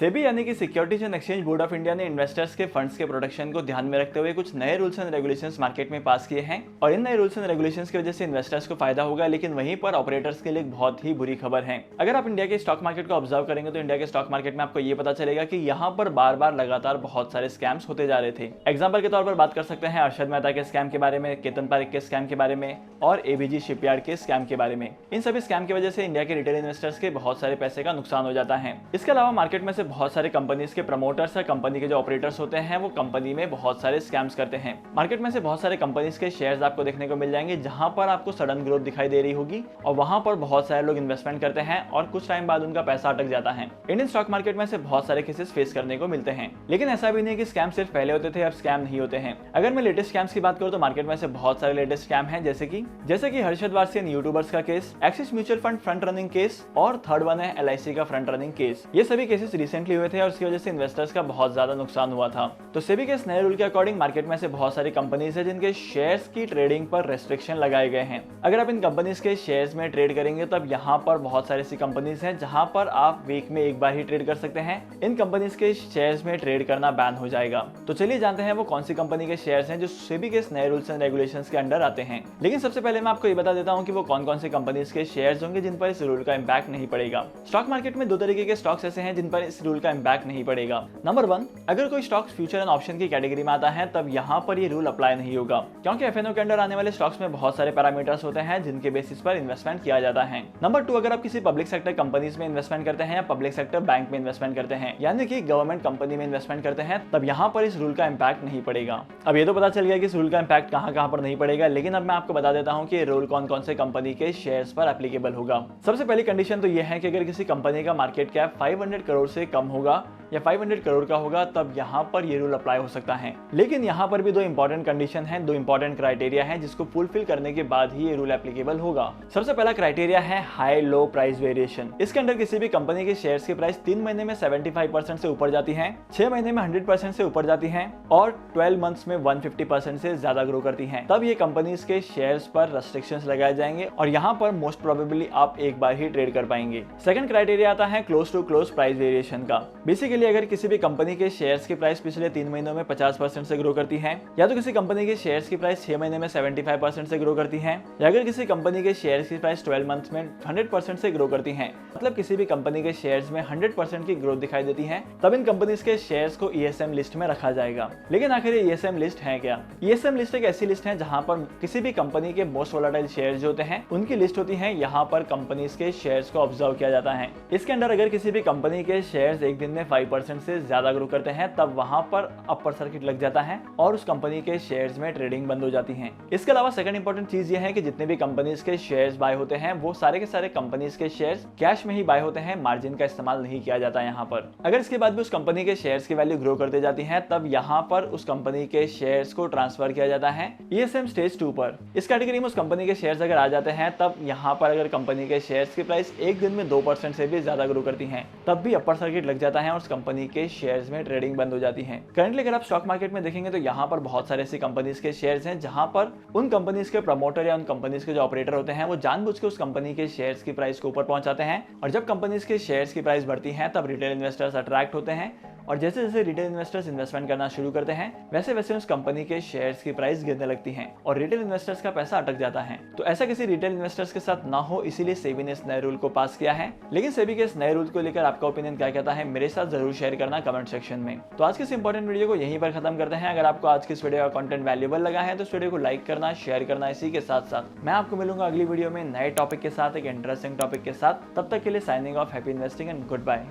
सेबी यानी कि securities and exchange board of India ने इन्वेस्टर्स के फंड्स के प्रोटेक्शन को ध्यान में रखते हुए कुछ नए रूल्स एंड रेगुलेशंस मार्केट में पास किए हैं और इन नए रूल्स एंड रेगुलेशंस की वजह से इन्वेस्टर्स को फायदा होगा, लेकिन वहीं पर ऑपरेटर्स के लिए एक बहुत ही बुरी खबर है। अगर आप इंडिया के स्टॉक मार्केट को ऑब्जर्व करेंगे तो इंडिया के स्टॉक मार्केट में आपको ये पता चलेगा कि यहाँ पर बार बार लगातार बहुत सारे स्कैम्स होते जा रहे थे। एग्जाम्पल के तौर पर बात कर सकते हैं अरशद मेहता के स्कैम के बारे में, केतन पारेख के स्कैम के बारे में और एबीजी शिपयार्ड के स्कैम के बारे में। इन सभी स्कैम की वजह से इंडिया के रिटेल इन्वेस्टर्स के बहुत सारे पैसे का नुकसान हो जाता है। इसके अलावा मार्केट में से बहुत सारे कंपनीज के प्रमोटर्स या कंपनी के जो ऑपरेटर्स होते हैं वो कंपनी में बहुत सारे स्कैम्स करते हैं। मार्केट में से बहुत सारे कंपनीज के शेयर्स आपको देखने को मिल जाएंगे जहां पर आपको सडन ग्रोथ दिखाई दे रही होगी और वहां पर बहुत सारे लोग इन्वेस्टमेंट करते हैं और कुछ टाइम बाद उनका पैसा अटक जाता है। इंडियन स्टॉक मार्केट में से बहुत सारे केसेस फेस करने को मिलते हैं, लेकिन ऐसा भी नहीं कि स्कैम सिर्फ पहले होते थे अब स्कैम नहीं होते हैं। अगर मैं लेटेस्ट स्कैम्स की बात करूं तो मार्केट में से बहुत सारे लेटेस्ट स्कैम हैं, जैसे कि हर्षद वारसी यूट्यूबर्स का case, axis mutual fund front running case और थर्ड वन है LIC का फ्रंट रनिंग केस। ये सभी केसेस रिसेंटली हुए थे और इसकी वजह से इन्वेस्टर्स का बहुत ज्यादा नुकसान हुआ था। तो सेबी के इस नए रूल के अकॉर्डिंग मार्केट में से बहुत सारी कंपनीज है जिनके शेयर्स की ट्रेडिंग पर रेस्ट्रिक्शन लगाए गए हैं। अगर आप इन कंपनीज के शेयर्स में ट्रेड करेंगे तब यहाँ पर बहुत सारी ऐसी कंपनीज हैं जहां पर आप वीक में एक बार ही ट्रेड कर सकते हैं। इन कंपनीज के शेयर्स में ट्रेड करना बैन हो जाएगा। तो चलिए जानते हैं वो कौन सी कंपनी के शेयर्स हैं जो सेबी के इस नए रूल्स एंड रेगुलेशंस के अंडर आते हैं। लेकिन सबसे पहले मैं आपको ये बता देता हूँ कि वो कौन कौन सी कंपनीज के शेयर्स होंगे जिन पर इस रूल का इंपैक्ट नहीं पड़ेगा। स्टॉक मार्केट में दो तरीके के स्टॉक्स ऐसे हैं जिन पर इस रूल का इंपैक्ट नहीं पड़ेगा। नंबर 1, अगर कोई स्टॉक फ्यूचर एंड ऑप्शन की कैटेगरी में आता है तब यहाँ पर ये रूल अप्लाई नहीं होगा, क्योंकि FNO के अंडर आने वाले स्टॉक्स में बहुत सारे पैरामीटर्स होते हैं जिनके बेसिस पर इन्वेस्टमेंट किया जाता है। नंबर 2, अगर आप किसी पब्लिक सेक्टर कंपनीज में इन्वेस्टमेंट करते हैं या पब्लिक सेक्टर बैंक में इन्वेस्टमेंट करते हैं, यानी कि गवर्नमेंट कंपनी में इन्वेस्टमेंट करते हैं, तब यहाँ पर इस रूल का इंपैक्ट नहीं पड़ेगा। अब ये तो पता चल गया कि इस रूल का इंपैक्ट कहाँ पर नहीं पड़ेगा, लेकिन अब मैं आपको बता देता हूँ कि ये रूल कौन कौन से कंपनी के शेयर्स पर एप्लीकेबल होगा। सबसे पहली कंडीशन तो ये है कि अगर किसी कंपनी का मार्केट कैप 500 करोड़ से कम होगा या 500 करोड़ का होगा तब यहाँ पर ये रूल अप्लाई हो सकता है। लेकिन यहाँ पर भी दो इंपॉर्टेंट कंडीशन है, दो इंपॉर्टेंट क्राइटेरिया है जिसको फुलफिल करने के बाद ही ये रूल एप्लीकेबल होगा। सबसे पहला क्राइटेरिया है हाई लो प्राइस वेरिएशन। इसके अंडर किसी भी कंपनी के शेयर्स की प्राइस 3 महीने में 75% से ऊपर जाती है, 6 महीने में 100% से ऊपर जाती है और 12 मंथ्स में 150% से ज्यादा ग्रो करती है, तब ये कंपनीज के शेयर्स पर रेस्ट्रिक्शंस लगाए जाएंगे और यहाँ पर मोस्ट प्रोबेबली आप एक बार ही ट्रेड कर पाएंगे। सेकंड क्राइटेरिया आता है close to close price variation का। बेसिकली अगर किसी भी कंपनी के शेयर्स की प्राइस पिछले 3 महीनों में 50% से ग्रो करती है, या तो किसी कंपनी के शेयर्स की प्राइस 6 महीने में 75% से ग्रो करती है, या अगर किसी कंपनी के शेयर्स की प्राइस 12 मंथ्स में 100% से ग्रो करती है, मतलब किसी भी कंपनी के शेयर्स में 100% की ग्रोथ दिखाई देती है, तब इन कंपनीज के शेयर्स को ESM लिस्ट में रखा जाएगा। लेकिन आखिर ये ESM लिस्ट है क्या? ESM लिस्ट एक ऐसी लिस्ट है जहां पर किसी भी कंपनी के मोस्ट वोलेटाइल शेयर्स जो होते हैं उनकी लिस्ट होती है। यहाँ पर कंपनीज के शेयर्स को ऑब्जर्व किया जाता है। इसके अंदर अगर किसी भी कंपनी के शेयर्स एक दिन में 5% से ज्यादा ग्रो करते हैं तब वहां पर अपर सर्किट लग जाता है और उस कंपनी के शेयर्स में ट्रेडिंग बंद हो जाती है। इसके अलावा सेकंड इंपॉर्टेंट चीज ये है कि जितने भी कंपनीज के शेयर्स बाय होते हैं वो सारे के सारे कंपनीज के शेयर्स कैश में ही बाय होते हैं, मार्जिन का इस्तेमाल नहीं किया जाता यहाँ पर। अगर इसके बाद भी उस कंपनी के शेयर्स की वैल्यू ग्रो करते जाती है तब यहाँ पर उस कंपनी के शेयर्स को ट्रांसफर किया जाता है ESM स्टेज 2 पर। इस कैटेगरी में उस कंपनी के शेयर्स अगर आ जाते हैं तब यहाँ पर अगर कंपनी के शेयर्स की प्राइस एक दिन में 2% से भी ज्यादा ग्रो करती है तब भी अपर सर्किट लग जाता है और उस कंपनी के शेयर्स में ट्रेडिंग बंद हो जाती है। करंटली अगर आप स्टॉक मार्केट में देखेंगे तो यहाँ पर बहुत सारे ऐसी कंपनीज के शेयर्स हैं जहां पर उन कंपनीज के प्रमोटर या उन कंपनीज के जो ऑपरेटर होते हैं वो जानबूझ के उस कंपनी के शेयर्स की प्राइस को ऊपर पहुंचाते हैं और जब कंपनीज के शेयर्स की प्राइस बढ़ती है तब रिटेल इन्वेस्टर्स अट्रैक्ट होते हैं और जैसे जैसे रिटेल इन्वेस्टर्स इन्वेस्टमेंट करना शुरू करते हैं वैसे वैसे उस कंपनी के शेयर्स की प्राइस गिरने लगती है और रिटेल इन्वेस्टर्स का पैसा अटक जाता है। तो ऐसा किसी रिटेल इन्वेस्टर्स के साथ ना हो, इसीलिए सेबी ने इस नए रूल को पास किया है। लेकिन सेबी के इस नए रूल को लेकर आपका ओपिनियन क्या कहता है मेरे साथ जरूर शेयर करना कमेंट सेक्शन में। तो आज के इस इंपॉर्टेंट वीडियो को यहीं पर खत्म करते हैं। अगर आपको आज की इस वीडियो का कंटेंट वैल्यूएबल लगा है तो इस वीडियो को लाइक करना, शेयर करना। इसी के साथ साथ मैं आपको मिलूंगा अगली वीडियो में नए टॉपिक के साथ, एक इंटरेस्टिंग टॉपिक के साथ। तब तक के लिए signing off, happy investing and good bye.